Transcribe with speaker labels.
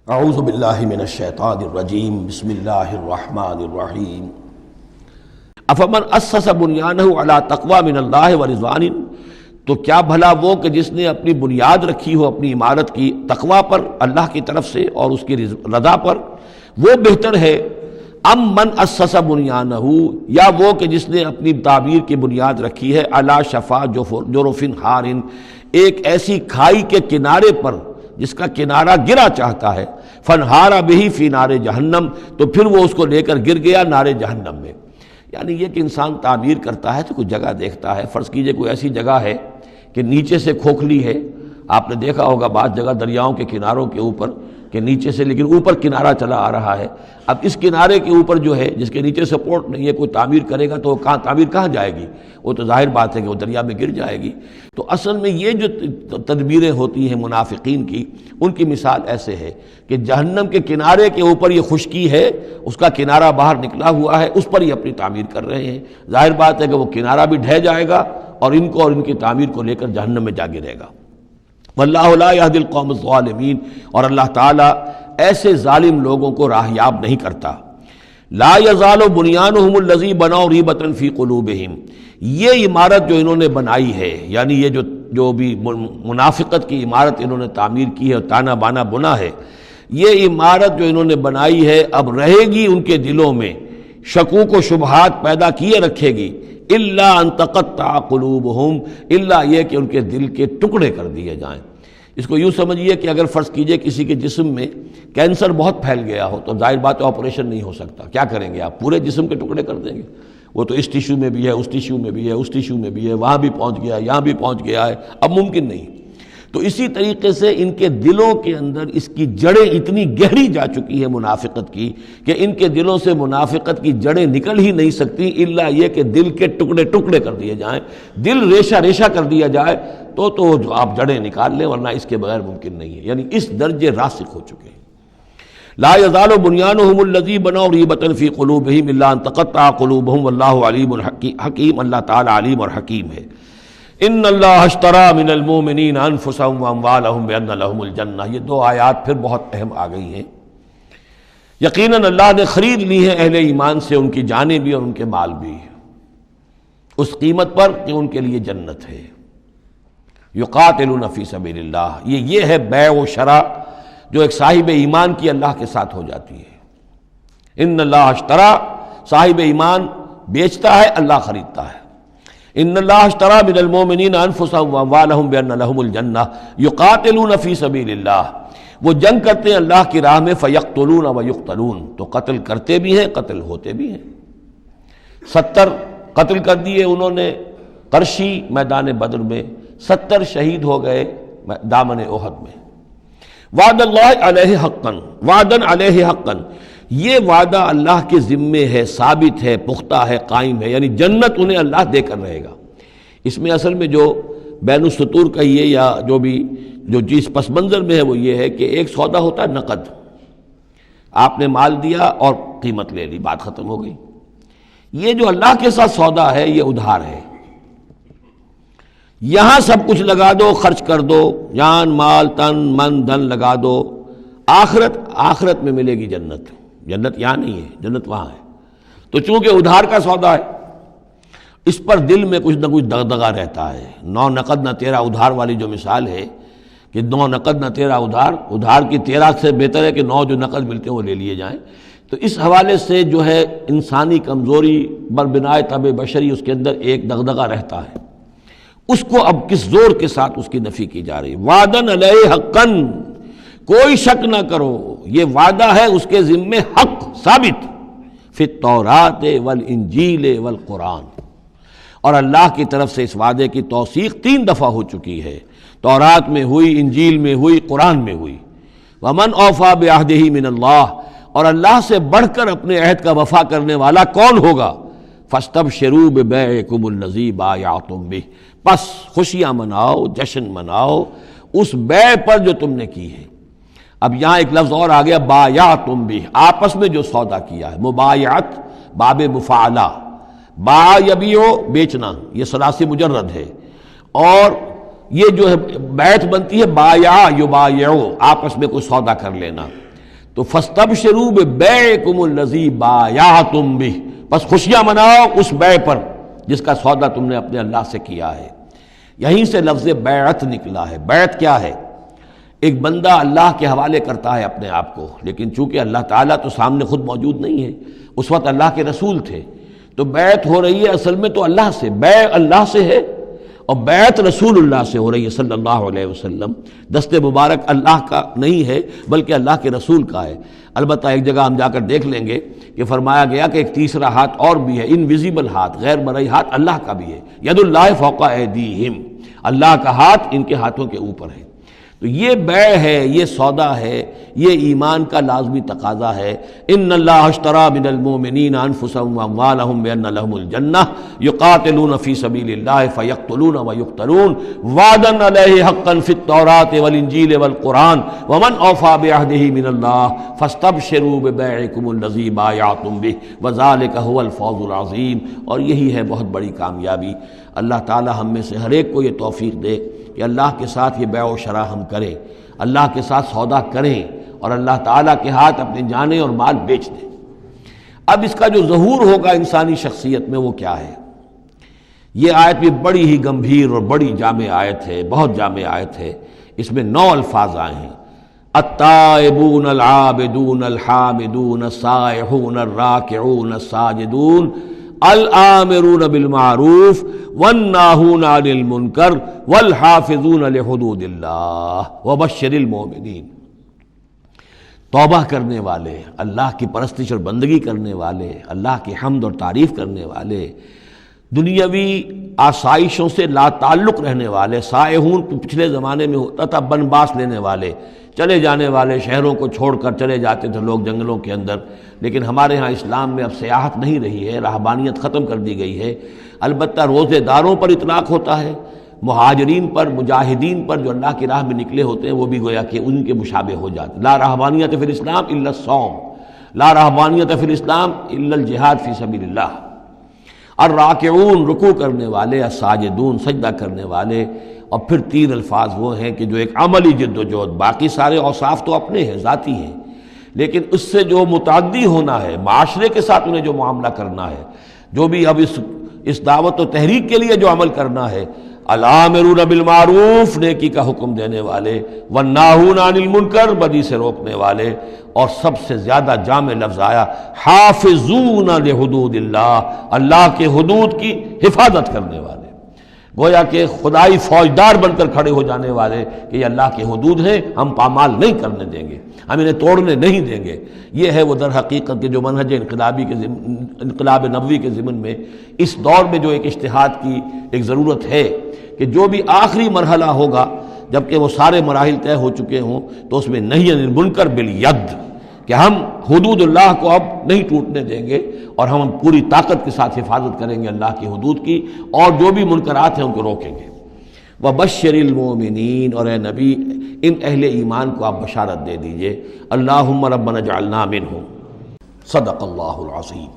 Speaker 1: اعوذ باللہ من الشیطان الرجیم بسم اللہ الرحمن الرحیم افمن اسس بنیانہ علی تقوی من اللہ ورضوان، تو کیا بھلا وہ کہ جس نے اپنی بنیاد رکھی ہو اپنی عمارت کی تقوی پر اللہ کی طرف سے اور اس کی رضا پر، وہ بہتر ہے ام من اسس بنیانہ، یا وہ کہ جس نے اپنی تعبیر کی بنیاد رکھی ہے علی شفا جرف ہار، ایک ایسی کھائی کے کنارے پر جس کا کنارہ گرا چاہتا ہے، فنہارا بہی فی نار جہنم، تو پھر وہ اس کو لے کر گر گیا نار جہنم میں۔ یعنی یہ کہ انسان تعبیر کرتا ہے تو کوئی جگہ دیکھتا ہے، فرض کیجئے کوئی ایسی جگہ ہے کہ نیچے سے کھوکھلی ہے، آپ نے دیکھا ہوگا بعض جگہ دریاؤں کے کناروں کے اوپر کہ نیچے سے لیکن اوپر کنارہ چلا آ رہا ہے، اب اس کنارے کے اوپر جو ہے جس کے نیچے سپورٹ نہیں ہے، کوئی تعمیر کرے گا تو تعمیر کہاں جائے گی؟ وہ تو ظاہر بات ہے کہ وہ دریا میں گر جائے گی۔ تو اصل میں یہ جو تدبیریں ہوتی ہیں منافقین کی، ان کی مثال ایسے ہے کہ جہنم کے کنارے کے اوپر یہ خشکی ہے، اس کا کنارہ باہر نکلا ہوا ہے، اس پر ہی اپنی تعمیر کر رہے ہیں، ظاہر بات ہے کہ وہ کنارہ بھی ڈھہ جائے گا اور ان کو اور ان کی تعمیر کو لے کر جہنم میں جا گرے گا۔ واللہ لا یہدی القوم الظالمین، اور اللہ تعالیٰ ایسے ظالم لوگوں کو راہیاب نہیں کرتا۔ لا یزال بنیانہم الذی بنوا ریبۃ فی قلوبہم، یہ عمارت جو انہوں نے بنائی ہے، یعنی یہ جو بھی منافقت کی عمارت انہوں نے تعمیر کی ہے اور تانا بانا بنا ہے، یہ عمارت جو انہوں نے بنائی ہے اب رہے گی ان کے دلوں میں، شکوک و شبہات پیدا کیے رکھے گی، الا ان تقطع قلوبہم، الا یہ کہ ان کے دل کے ٹکڑے کر دیے جائیں۔ اس کو یوں سمجھیے کہ اگر فرض کیجئے کسی کے جسم میں کینسر بہت پھیل گیا ہو تو ظاہر بات ہے آپریشن نہیں ہو سکتا، کیا کریں گے آپ؟ پورے جسم کے ٹکڑے کر دیں گے؟ وہ تو اس ٹیشو میں بھی ہے، اس ٹیشو میں بھی ہے، اس ٹیشو میں بھی ہے، وہاں بھی پہنچ گیا، یہاں بھی پہنچ گیا ہے، اب ممکن نہیں۔ تو اسی طریقے سے ان کے دلوں کے اندر اس کی جڑیں اتنی گہری جا چکی ہیں منافقت کی کہ ان کے دلوں سے منافقت کی جڑیں نکل ہی نہیں سکتی، الا یہ کہ دل کے ٹکڑے ٹکڑے کر دیے جائیں، دل ریشہ ریشہ کر دیا جائے تو جو آپ جڑیں نکال لیں، ورنہ اس کے بغیر ممکن نہیں ہے۔ یعنی اس درجے راسخ ہو چکے ہیں۔ لا یزال بنیانہم الذی بنوا ریبۃ فی قلوبہم الا ان تقطع قلوبہم واللہ علیم حکیم، اللہ تعالی علیم اور حکیم ہے۔ ان اللہ اشتری من المؤمنین انفسہم واموالہم بان لہم الجنہ، یہ دو آیات پھر بہت اہم آ گئی ہیں۔ یقیناً اللہ نے خرید لی ہے اہل ایمان سے ان کی جانیں بھی اور ان کے مال بھی، اس قیمت پر کہ ان کے لیے جنت ہے۔ یقاتلون فی سبیل اللہ، یہ ہے بیع و شراء جو ایک صاحب ایمان کی اللہ کے ساتھ ہو جاتی ہے۔ ان اللہ اشتری، صاحب ایمان بیچتا ہے، اللہ خریدتا ہے۔ ان اللہ اشتری من المؤمنین انفسہم واموالہم بان لہم الجنہ یقاتلون فی سبیل اللہ، وہ جنگ کرتے ہیں اللہ کی راہ میں، فیقتلون ویقتلون، تو قتل کرتے بھی ہیں، قتل ہوتے بھی ہیں۔ 70 قتل کر دیے انہوں نے قرشی میدان بدر میں، 70 شہید ہو گئے دامن احد میں۔ وعد اللہ علیہ حقا، وعدن علیہ حقا، یہ وعدہ اللہ کے ذمے ہے، ثابت ہے، پختہ ہے، قائم ہے، یعنی جنت انہیں اللہ دے کر رہے گا۔ اس میں اصل میں جو بین السطور کہیے یا جو بھی جو چیز پس منظر میں ہے وہ یہ ہے کہ ایک سودا ہوتا ہے نقد، آپ نے مال دیا اور قیمت لے لی، بات ختم ہو گئی۔ یہ جو اللہ کے ساتھ سودا ہے یہ ادھار ہے، یہاں سب کچھ لگا دو، خرچ کر دو، جان مال تن من دھن لگا دو، آخرت میں ملے گی جنت۔ جنت یہاں نہیں ہے، جنت وہاں ہے۔ تو چونکہ ادھار کا سودا ہے، اس پر دل میں کچھ نہ کچھ دغدغہ رہتا ہے۔ نو نقد نہ تیرا ادھار والی جو مثال ہے کہ 9 نقد نہ تیرا ادھار، ادھار کی 13 سے بہتر ہے کہ 9 جو نقد ملتے ہیں وہ لے لیے جائیں۔ تو اس حوالے سے جو ہے انسانی کمزوری بر بنائے طبع بشری، اس کے اندر ایک دغدغہ رہتا ہے، اس کو اب کس زور کے ساتھ اس کی نفی کی جا رہی ہے۔ وعدن علیہ حقاً، کوئی شک نہ کرو یہ وعدہ ہے اس کے ذمے، حق ثابت، فی التوراۃ والانجیل والقرآن، اور اللہ کی طرف سے اس وعدے کی توثیق 3 دفعہ ہو چکی ہے، تورات میں ہوئی، انجیل میں ہوئی، قرآن میں ہوئی۔ ومن اوفی بعہدہ من اللہ، اور اللہ سے بڑھ کر اپنے عہد کا وفا کرنے والا کون ہوگا؟ فاستبشروا ببیعکم الذی بایعتم بہ، پس خوشیاں مناؤ، جشن مناؤ اس بیع پر جو تم نے کی ہے۔ اب یہاں ایک لفظ اور آ گیا، بایعتم بہ، آپس میں جو سودا کیا ہے، مبایعت باب مفاعلہ، باع یبیع بیچنا، یہ ثلاثی مجرد ہے، اور یہ جو ہے بیعت بنتی ہے بایع یبایع، آپس میں کوئی سودا کر لینا۔ تو فاستبشروا ببیعکم الذی بایعتم بہ، بس خوشیاں مناؤ اس بیع پر جس کا سودا تم نے اپنے اللہ سے کیا ہے۔ یہیں سے لفظ بیعت نکلا ہے۔ بیعت کیا ہے؟ ایک بندہ اللہ کے حوالے کرتا ہے اپنے آپ کو، لیکن چونکہ اللہ تعالیٰ تو سامنے خود موجود نہیں ہے، اس وقت اللہ کے رسول تھے، تو بیعت ہو رہی ہے اصل میں تو اللہ سے، بیع اللہ سے ہے اور بیعت رسول اللہ سے ہو رہی ہے صلی اللہ علیہ وسلم۔ دست مبارک اللہ کا نہیں ہے بلکہ اللہ کے رسول کا ہے۔ البتہ ایک جگہ ہم جا کر دیکھ لیں گے کہ فرمایا گیا کہ ایک تیسرا ہاتھ اور بھی ہے، انویزیبل ہاتھ، غیر مرئی ہاتھ اللہ کا بھی ہے، ید اللہ فوق ایدیہم، اللہ کا ہاتھ ان کے ہاتھوں کے اوپر ہے۔ تو یہ بیع ہے، یہ سودا ہے، یہ ایمان کا لازمی تقاضا ہے۔ ان اللہ اشتری من المؤمنین انفسهم واموالهم بان لهم الجنہ یقاتلون فی سبیل اللہ فیقتلون ویقتلون وعدا علیہ حقا فی التوراۃ والانجیل والقرآن ومن اوفی بعہدہ من اللہ فاستبشروا ببیعکم الذی بایعتم بہ وذلک هو الفوز العظیم۔ اور یہی ہے بہت بڑی کامیابی۔ اللہ تعالی ہم میں سے ہر ایک کو یہ توفیق دے کہ اللہ کے ساتھ یہ بیع و شرع ہم کریں، اللہ کے ساتھ سودا کریں اور اللہ تعالیٰ کے ہاتھ اپنی جانیں اور مال بیچ دیں۔ اب اس کا جو ظہور ہوگا انسانی شخصیت میں وہ کیا ہے؟ یہ آیت بھی بڑی ہی گمبھیر اور بڑی جامع آیت ہے، بہت جامع آیت ہے۔ اس میں 9 الفاظ آئے ہیں، التائبون العابدون الحامدون السائحون الراکعون الساجدون الآمرون بالمعروف والناہون عن المنکر والحافظون لحدود اللہ وبشر المؤمنین۔ توبہ کرنے والے، اللہ کی پرستش اور بندگی کرنے والے، اللہ کی حمد اور تعریف کرنے والے، دنیاوی آسائشوں سے لا تعلق رہنے والے، سائحون پچھلے زمانے میں ہوتا تھا بنباس لینے والے، چلے جانے والے، شہروں کو چھوڑ کر چلے جاتے تھے لوگ جنگلوں کے اندر، لیکن ہمارے ہاں اسلام میں اب سیاحت نہیں رہی ہے، رہبانیت ختم کر دی گئی ہے۔ البتہ روزے داروں پر اطلاق ہوتا ہے، مہاجرین پر، مجاہدین پر جو اللہ کی راہ میں نکلے ہوتے ہیں وہ بھی گویا کہ ان کے مشابہ ہو جاتے۔ لا رہبانیت فی الاسلام الا الصوم، لا رہبانیت فی الاسلام الا الجہاد فی سبیل اللہ۔ الراکعون رکوع کرنے والے، الساجدون سجدہ کرنے والے، اور پھر 3 الفاظ وہ ہیں کہ جو ایک عملی جد و جہد، باقی سارے اوصاف تو اپنے ہیں، ذاتی ہیں، لیکن اس سے جو متعدی ہونا ہے، معاشرے کے ساتھ انہیں جو معاملہ کرنا ہے، جو بھی اب اس دعوت و تحریک کے لیے جو عمل کرنا ہے، الآمرون بالمعروف نیکی کا حکم دینے والے، والناہون عن المنکر بدی سے روکنے والے، اور سب سے زیادہ جامع لفظ آیا حافظون لحدود اللہ، اللہ کے حدود کی حفاظت کرنے والے، گویا کہ خدائی فوجدار بن کر کھڑے ہو جانے والے کہ یہ اللہ کے حدود ہیں، ہم پامال نہیں کرنے دیں گے، ہم انہیں توڑنے نہیں دیں گے۔ یہ ہے وہ در حقیقت کے جو منہج انقلاب نبوی کے ضمن میں اس دور میں جو ایک اجتہاد کی ایک ضرورت ہے کہ جو بھی آخری مرحلہ ہوگا جبکہ وہ سارے مراحل طے ہو چکے ہوں تو اس میں نہی عن المنکر بالید، کہ ہم حدود اللہ کو اب نہیں ٹوٹنے دیں گے اور ہم پوری طاقت کے ساتھ حفاظت کریں گے اللہ کی حدود کی، اور جو بھی منکرات ہیں ان کو روکیں گے۔ وبشر المؤمنین، اور اے نبی ان اہل ایمان کو آپ بشارت دے دیجئے۔ اللہم ربنا اجعلنا منہم۔ صدق اللہ العظیم۔